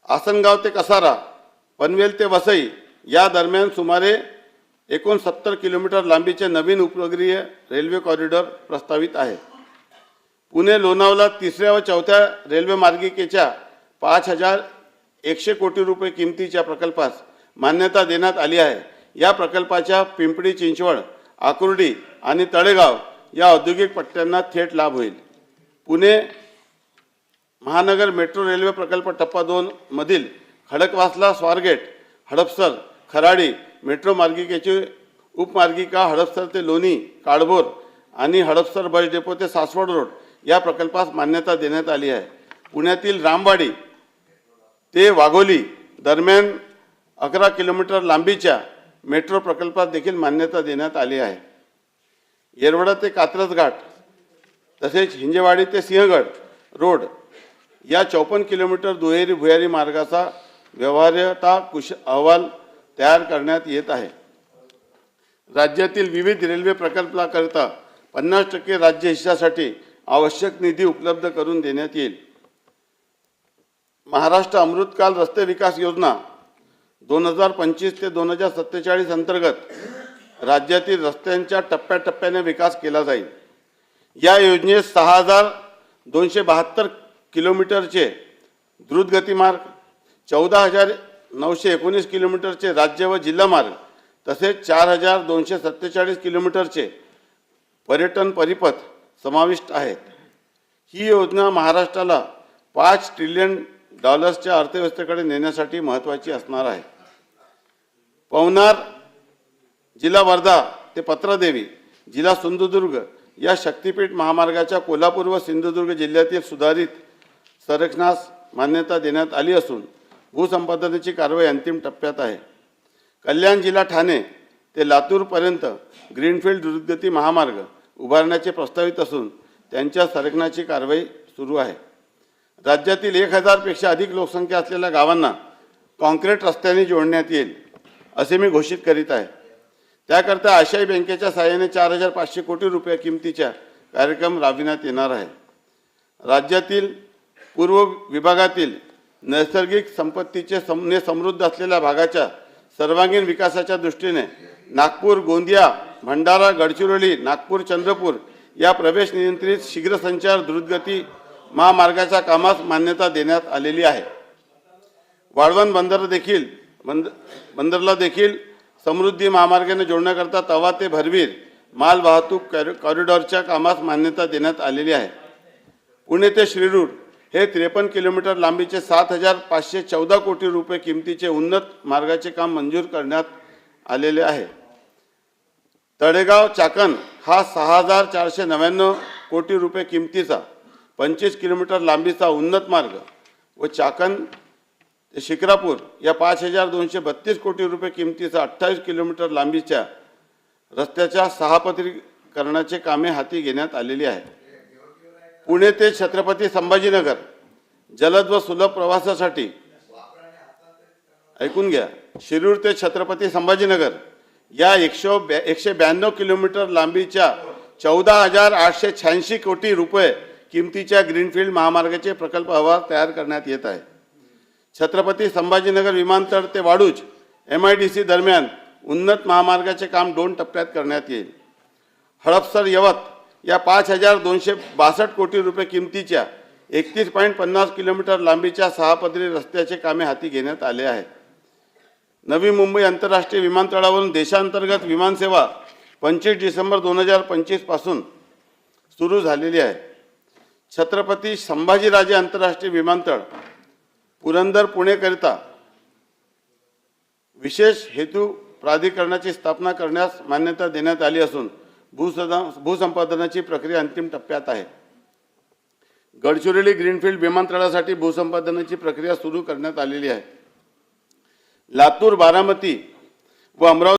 आसनगाव ते कसारा, पनवेल ते वसई या दरम्यान सुमारे 69 किलोमीटर लांबीचे नवीन उपनगरीय रेल्वे कॉरिडॉर प्रस्तावित आहे। पुणे लोणावळा तिसऱ्या व चौथ्या रेल्वे मार्गिकेच्या 5100 कोटी रुपये किमतीच्या प्रकल्पास मान्यता देण्यात आली आहे। या प्रकल्पाच्या पिंपरी चिंचवड, आकुर्डी आणि तळेगाव या औद्योगिक पट्ट्यांना थेट लाभ होईल। पुणे महानगर मेट्रो रेल्वे प्रकल्प टप्पा 2 मधील खडकवासला, स्वारगेट, हडपसर, खराडी मेट्रो मार्गिकेची उपमार्गिका हडपसर ते लोणी, काळभोर आणि हडपसर बस डेपो ते सासवड रोड या प्रकल्पास मान्यता देण्यात आली आहे। पुण्यातील रामवाडी ते वाघोली दरम्यान 11 किलोमीटर लांबीच्या मेट्रो प्रकल्पास देखील मान्यता देण्यात आली आहे। येरवडा ते कात्रज घाट तसेच हिंजेवाडी ते सिंहगड रोड या 54 किलोमीटर दुहेरी भुयारी मार्गाचा व्यवहार्यता अहवाल तयार करण्यात येत आहे। राज्यातील विविध रेल्वे प्रकल्पाकरिता 50% राज्य हिस्सासाठी आवश्यक निधी उपलब्ध करून देण्यात येईल। महाराष्ट्र अमृतकाल रस्ते विकास योजना 2025 ते 2047 अंतर्गत राज्यातील रस्त्यांचा टप्प्याटप्प्याने विकास केला जाईल। या योजनेत 6272 किलोमीटरचे द्रुतगती मार्ग, 14919 किलोमीटरचे राज्य व जिल्हा मार्ग तसेच 4247 किलोमीटरचे पर्यटन परिपथ समाविष्ट आहेत। ही योजना महाराष्ट्राला $5 ट्रिलियन अर्थव्यवस्थेकडे नेण्यासाठी महत्त्वाची असणार आहे। पवनार जिल्हा वर्धा ते पत्रादेवी जिल्हा सिंधुदुर्ग या शक्तीपीठ महामार्गाच्या कोल्हापूर व सिंधुदुर्ग जिल्ह्यातील सुधारित संरचनास मान्यता देण्यात आली असून भूसंपादनाची कारवाई अंतिम टप्प्यात आहे। कल्याण जिल्हा ठाणे ते लातूरपर्यंत ग्रीनफील्ड द्रुतगती महामार्ग उभारण्याचे प्रस्तावित असून त्यांच्या संरचनाची कारवाई सुरू आहे। राज्यातील 1000 पेक्षा अधिक लोकसंख्या असलेल्या गावांना कॉन्क्रीट रस्त्यांनी जोडण्यात येईल असे मी घोषित करीत आहे। त्याकरता आशियाई बँकेच्या सहाय्याने 4500 कोटी रुपये किमतीचा कार्यक्रम राबविण्यात येणार आहे। राज्यातील पूर्व विभागातील नैसर्गिक संपत्तीचे समृद्ध असलेल्या भागाच्या सर्वांगीण विकासाच्या दृष्टीने नागपूर, गोंदिया, भंडारा, गडचिरोली, नागपूर, चंद्रपूर या प्रवेश नियंत्रित शीघ्र संचार द्रुतगती महामार्गाच्या कामास मान्यता देण्यात आलेली आहे। वाळवण बंदरला देखील समृद्धी महामार्गाने जोडण्याकरता तवा ते भरवीर माल वाहतूक कॉरिडॉरच्या कामास मान्यता देण्यात आलेली आहे। पुणे ते श्रीरूर हे 53 किलोमीटर लांबीचे 7514 कोटी रुपये किमतीचे उन्नत मार्गाचे काम मंजूर करण्यात आलेले आहे। तळेगाव चाकण हा 6499 कोटी रुपये किमतीचा 25 किलोमीटर लांबीचा उन्नत मार्ग व चाकण ते शिक्रापूर या 5232 कोटी रुपये किमतीचा 28 किलोमीटर लांबीच्या रस्त्याच्या सहापदरीकरणाचे कामे हाती घेण्यात आलेली आहे। पुणे ते छत्रपती संभाजीनगर जलद व सुलभ प्रवासासाठी ऐकून घ्या, शिरूर ते छत्रपती संभाजीनगर या 192 किलोमीटर लांबीच्या 14886 कोटी रुपये किमतीच्या ग्रीनफील्ड महामार्गाचे प्रकल्प अहवाल तयार करण्यात येत आहे। छत्रपती संभाजीनगर विमानतळ ते वाडूज MIDC दरम्यान उन्नत महामार्गाचे काम 2 टप्प्यात करण्यात येईल। हडपसर यवत या 5262 कोटी रुपये किमतीच्या 31.50 किलोमीटर लांबीच्या 6 पदरी रस्त्याचे कामे हाती घेण्यात आले आहे। नवी मुंबई आंतरराष्ट्रीय विमानतळावरून देशांतर्गत विमानसेवा 25 डिसेंबर 2025 पासून सुरू झालेली आहे। छत्रपती संभाजीराजे आंतरराष्ट्रीय विमानतळ पुरंदर पुणेकरिता विशेष हेतू प्राधिकरणाची स्थापना करण्यास मान्यता देण्यात आली असून भूसंपादनाची प्रक्रिया अंतिम टप्प्यात आहे। गडचिरोली ग्रीनफील्ड विमानतळासाठी भूसंपादनाची प्रक्रिया सुरू करण्यात आलेली आहे। लातूर, बारामती व अमरावती